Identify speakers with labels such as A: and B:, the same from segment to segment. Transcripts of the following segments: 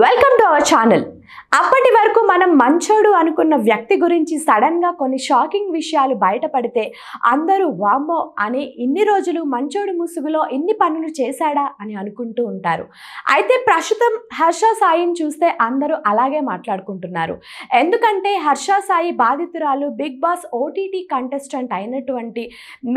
A: Welcome to our channel. అప్పటి వరకు మనం మంచోడు అనుకున్న వ్యక్తి గురించి సడన్గా కొన్ని షాకింగ్ విషయాలు బయటపడితే అందరూ వామ్మో అని ఇన్ని రోజులు మంచోడు ముసుగులో ఇన్ని పనులు చేశాడా అని అనుకుంటూ ఉంటారు. అయితే ప్రస్తుతం హర్ష సాయిని చూస్తే అందరూ అలాగే మాట్లాడుకుంటున్నారు. ఎందుకంటే హర్ష సాయి బాధితురాలు బిగ్ బాస్ ఓటీటీ కంటెస్టెంట్ అయినటువంటి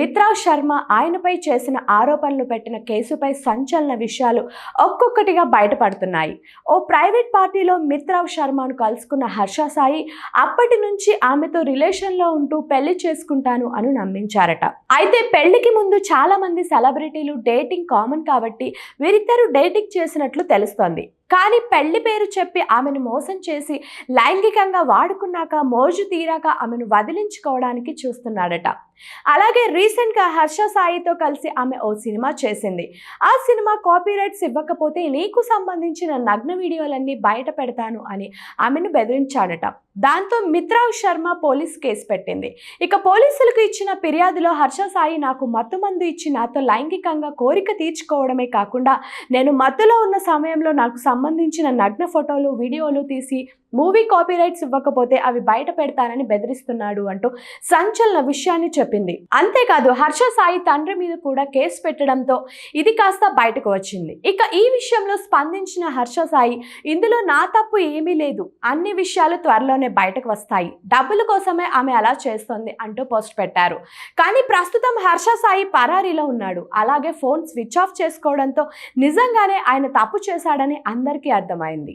A: మిత్రావ్ శర్మ ఆయనపై చేసిన ఆరోపణలు పెట్టిన కేసుపై సంచలన విషయాలు ఒక్కొక్కటిగా బయటపడుతున్నాయి. ఓ ప్రైవేట్ పార్టీలో మిత్రావ్ శర్మను కలుసుకున్న హర్ష సాయి అప్పటి నుంచి ఆమెతో రిలేషన్లో ఉంటూ పెళ్లి చేసుకుంటాను అని నమ్మించారట. అయితే పెళ్లికి ముందు చాలా మంది సెలబ్రిటీలు డేటింగ్ కామన్ కాబట్టి వీరిద్దరూ డేటింగ్ చేసినట్లు తెలుస్తోంది. కానీ పెళ్లి పేరు చెప్పి ఆమెను మోసం చేసి లైంగికంగా వాడుకున్నాక మోజు తీరాక ఆమెను వదిలించుకోవడానికి చూస్తున్నాడట. అలాగే రీసెంట్గా హర్ష సాయితో కలిసి ఆమె ఓ సినిమా చేసింది. ఆ సినిమా కాపీరైట్స్ ఇవ్వకపోతే నీకు సంబంధించిన నగ్న వీడియోలన్నీ బయట పెడతాను అని ఆమెను బెదిరించాడట. దాంతో మిత్రావ్ శర్మ పోలీస్ కేసు పెట్టింది. ఇక పోలీసులకు ఇచ్చిన ఫిర్యాదులో హర్ష సాయి నాకు మత్తుమందు ఇచ్చి నాతో లైంగికంగా కోరిక తీర్చుకోవడమే కాకుండా నేను మత్తులో ఉన్న సమయంలో నాకు సంబంధించిన నగ్న ఫోటోలు వీడియోలు తీసి మూవీ కాపీరైట్స్ ఇవ్వకపోతే అవి బయట పెడతానని బెదిరిస్తున్నాడు అంటూ సంచలన విషయాన్ని చెప్పింది. అంతేకాదు హర్ష సాయి తండ్రి మీద కూడా కేసు పెట్టడంతో ఇది కాస్త బయటకు వచ్చింది. ఇక ఈ విషయంలో స్పందించిన హర్ష సాయి ఇందులో నా తప్పు ఏమీ లేదు, అన్ని విషయాలు త్వరలోనే బయటకు వస్తాయి, డబ్బుల కోసమే ఆమె అలా చేస్తోంది అంటూ పోస్ట్ పెట్టారు. కానీ ప్రస్తుతం హర్ష సాయి పరారీలో ఉన్నాడు. అలాగే ఫోన్ స్విచ్ ఆఫ్ చేసుకోవడంతో నిజంగానే ఆయన తప్పు చేశాడని అందరికీ అర్థమైంది.